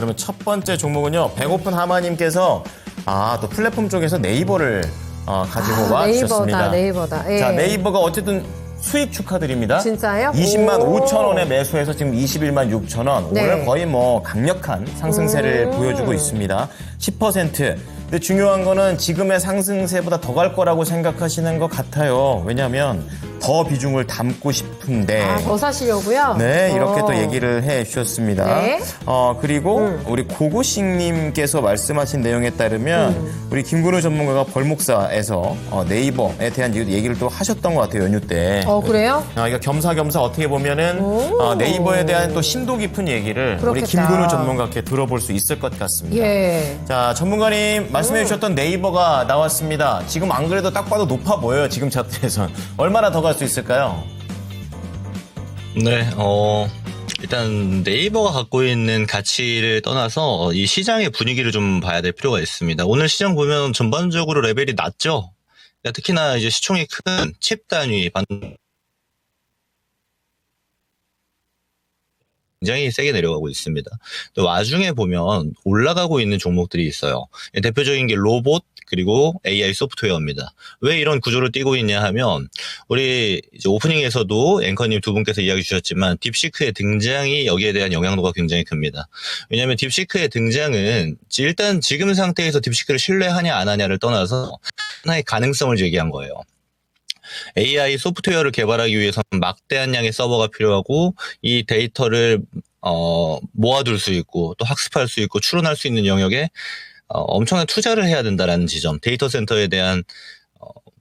그러면 첫 번째 종목은요. 배고픈 하마님께서 또 플랫폼 쪽에서 네이버를 가지고 와 주셨습니다. 네이버다. 예. 자, 네이버가 어쨌든 수익 축하드립니다. 진짜요? 20만 오. 5천 원에 매수해서 지금 21만 6천 원. 네. 오늘 거의 뭐 강력한 상승세를 보여주고 있습니다. 10%. 근데 중요한 거는 지금의 상승세보다 더 갈 거라고 생각하시는 것 같아요. 왜냐하면 더 비중을 담고 싶은데. 더 사시려고요? 네, 이렇게 또 얘기를 해 주셨습니다. 네. 그리고 우리 고고식님께서 말씀하신 내용에 따르면 우리 김근우 전문가가 벌목사에서 네이버에 대한 얘기를 또 하셨던 것 같아요, 연휴 때. 그래요? 그러니까 겸사겸사 어떻게 보면은 네이버에 대한 또 심도 깊은 얘기를 우리 그렇겠다. 김근우 전문가께 들어볼 수 있을 것 같습니다. 예. 자, 전문가님 말씀해 주셨던 네이버가 나왔습니다. 지금 안 그래도 딱 봐도 높아 보여요, 지금 차트에선. 얼마나 더 갈 수 있을까요? 네, 일단 네이버가 갖고 있는 가치를 떠나서 이 시장의 분위기를 좀 봐야 될 필요가 있습니다. 오늘 시장 보면 전반적으로 레벨이 낮죠? 그러니까 특히나 이제 시총이 큰 칩 단위, 굉장히 세게 내려가고 있습니다. 또 와중에 보면 올라가고 있는 종목들이 있어요. 대표적인 게 로봇 그리고 AI 소프트웨어입니다. 왜 이런 구조를 띠고 있냐 하면 우리 이제 오프닝에서도 앵커님 두 분께서 이야기 주셨지만 딥시크의 등장이 여기에 대한 영향도가 굉장히 큽니다. 왜냐하면 딥시크의 등장은 일단 지금 상태에서 딥시크를 신뢰하냐 안 하냐를 떠나서 하나의 가능성을 제기한 거예요. AI 소프트웨어를 개발하기 위해서는 막대한 양의 서버가 필요하고 이 데이터를 모아둘 수 있고 또 학습할 수 있고 추론할 수 있는 영역에 엄청난 투자를 해야 된다라는 지점, 데이터 센터에 대한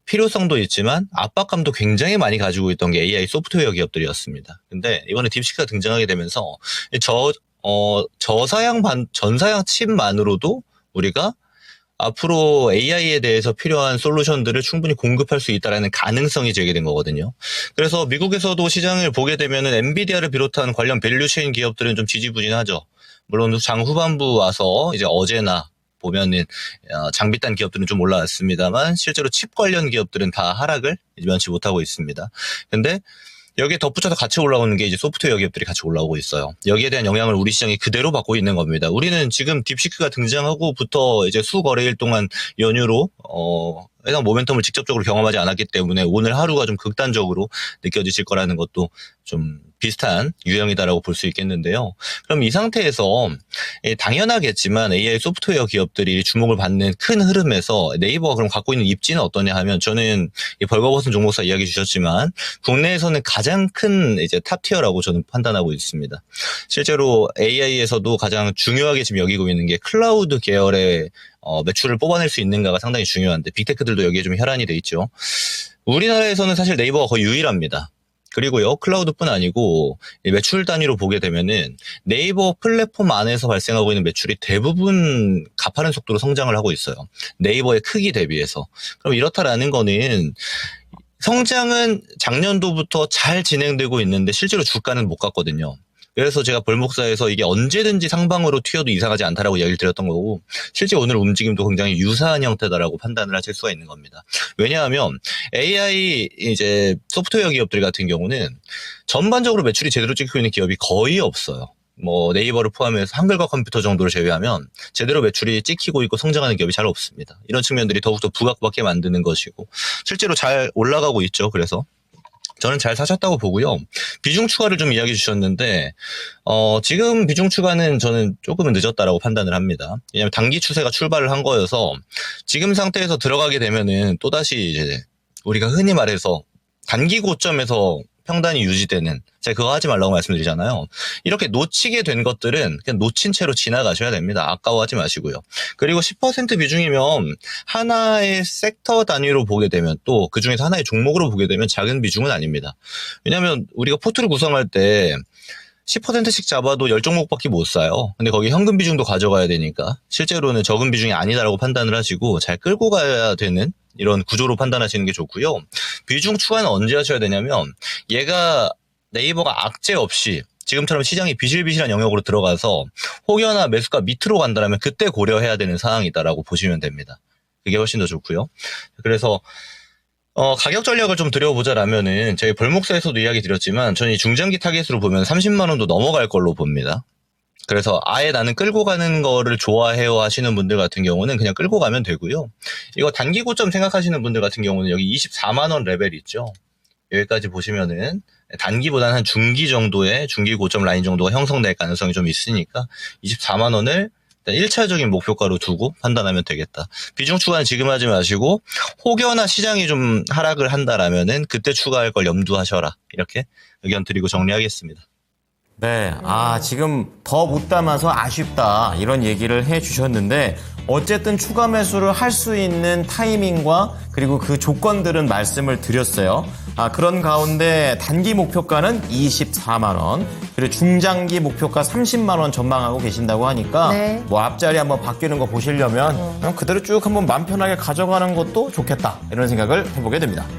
필요성도 있지만 압박감도 굉장히 많이 가지고 있던 게 AI 소프트웨어 기업들이었습니다. 근데 이번에 딥시크가 등장하게 되면서 전사양 칩만으로도 우리가 앞으로 AI에 대해서 필요한 솔루션들을 충분히 공급할 수 있다는 가능성이 제기된 거거든요. 그래서 미국에서도 시장을 보게 되면은 엔비디아를 비롯한 관련 밸류체인 기업들은 좀 지지부진하죠. 물론 장 후반부 와서 이제 어제나 보면은 장비단 기업들은 좀 올라왔습니다만 실제로 칩 관련 기업들은 다 하락을 면치 못하고 있습니다. 근데 여기에 덧붙여서 같이 올라오는 게 이제 소프트웨어 기업들이 같이 올라오고 있어요. 여기에 대한 영향을 우리 시장이 그대로 받고 있는 겁니다. 우리는 지금 딥시크가 등장하고부터 이제 수거래일 동안 연휴로 해당 모멘텀을 직접적으로 경험하지 않았기 때문에 오늘 하루가 좀 극단적으로 느껴지실 거라는 것도 좀 비슷한 유형이다라고 볼 수 있겠는데요. 그럼 이 상태에서 당연하겠지만 AI 소프트웨어 기업들이 주목을 받는 큰 흐름에서 네이버가 그럼 갖고 있는 입지는 어떠냐 하면 저는 벌거벗은 종목사 이야기 주셨지만 국내에서는 가장 큰 이제 탑티어라고 저는 판단하고 있습니다. 실제로 AI에서도 가장 중요하게 지금 여기고 있는 게 클라우드 계열의 매출을 뽑아낼 수 있는가가 상당히 중요한데 빅테크들도 여기에 좀 혈안이 돼 있죠. 우리나라에서는 사실 네이버가 거의 유일합니다. 그리고요, 클라우드뿐 아니고 매출 단위로 보게 되면은 네이버 플랫폼 안에서 발생하고 있는 매출이 대부분 가파른 속도로 성장을 하고 있어요. 네이버의 크기 대비해서. 그럼 이렇다라는 거는 성장은 작년도부터 잘 진행되고 있는데 실제로 주가는 못 갔거든요. 그래서 제가 벌목사에서 이게 언제든지 상방으로 튀어도 이상하지 않다라고 이야기를 드렸던 거고 실제 오늘 움직임도 굉장히 유사한 형태다라고 판단을 하실 수가 있는 겁니다. 왜냐하면 AI 이제 소프트웨어 기업들 같은 경우는 전반적으로 매출이 제대로 찍히고 있는 기업이 거의 없어요. 뭐 네이버를 포함해서 한글과 컴퓨터 정도를 제외하면 제대로 매출이 찍히고 있고 성장하는 기업이 잘 없습니다. 이런 측면들이 더욱더 부각받게 만드는 것이고 실제로 잘 올라가고 있죠. 그래서 저는 잘 사셨다고 보고요. 비중 추가를 좀 이야기해 주셨는데 지금 비중 추가는 저는 조금은 늦었다라고 판단을 합니다. 왜냐하면 단기 추세가 출발을 한 거여서 지금 상태에서 들어가게 되면은 또다시 이제 우리가 흔히 말해서 단기 고점에서 평단이 유지되는, 제가 그거 하지 말라고 말씀드리잖아요. 이렇게 놓치게 된 것들은 그냥 놓친 채로 지나가셔야 됩니다. 아까워하지 마시고요. 그리고 10% 비중이면 하나의 섹터 단위로 보게 되면 또 그중에서 하나의 종목으로 보게 되면 작은 비중은 아닙니다. 왜냐하면 우리가 포트를 구성할 때 10%씩 잡아도 10종목밖에 못 사요. 근데 거기 현금 비중도 가져가야 되니까 실제로는 적은 비중이 아니다라고 판단을 하시고 잘 끌고 가야 되는 이런 구조로 판단하시는 게 좋고요. 비중 추가는 언제 하셔야 되냐면 얘가 네이버가 악재 없이 지금처럼 시장이 비실비실한 영역으로 들어가서 혹여나 매수가 밑으로 간다면 그때 고려해야 되는 상황이다라고 보시면 됩니다. 그게 훨씬 더 좋고요. 그래서 가격 전략을 좀 드려보자라면은 저희 벌목사에서도 이야기 드렸지만 저는 이 중장기 타겟으로 보면 30만 원도 넘어갈 걸로 봅니다. 그래서 아예 나는 끌고 가는 거를 좋아해요 하시는 분들 같은 경우는 그냥 끌고 가면 되고요. 이거 단기 고점 생각하시는 분들 같은 경우는 여기 24만 원 레벨 있죠. 여기까지 보시면은 단기보다는 한 중기 정도의 중기 고점 라인 정도가 형성될 가능성이 좀 있으니까 24만 원을 1차적인 목표가로 두고 판단하면 되겠다. 비중 추가는 지금 하지 마시고 혹여나 시장이 좀 하락을 한다라면은 그때 추가할 걸 염두하셔라. 이렇게 의견 드리고 정리하겠습니다. 네, 지금 더 못 담아서 아쉽다 이런 얘기를 해주셨는데 어쨌든 추가 매수를 할 수 있는 타이밍과 그리고 그 조건들은 말씀을 드렸어요. 그런 가운데 단기 목표가는 24만 원, 그리고 중장기 목표가 30만 원 전망하고 계신다고 하니까 네. 뭐 앞자리 한번 바뀌는 거 보시려면 그냥 그대로 쭉 한번 마음 편하게 가져가는 것도 좋겠다 이런 생각을 해보게 됩니다.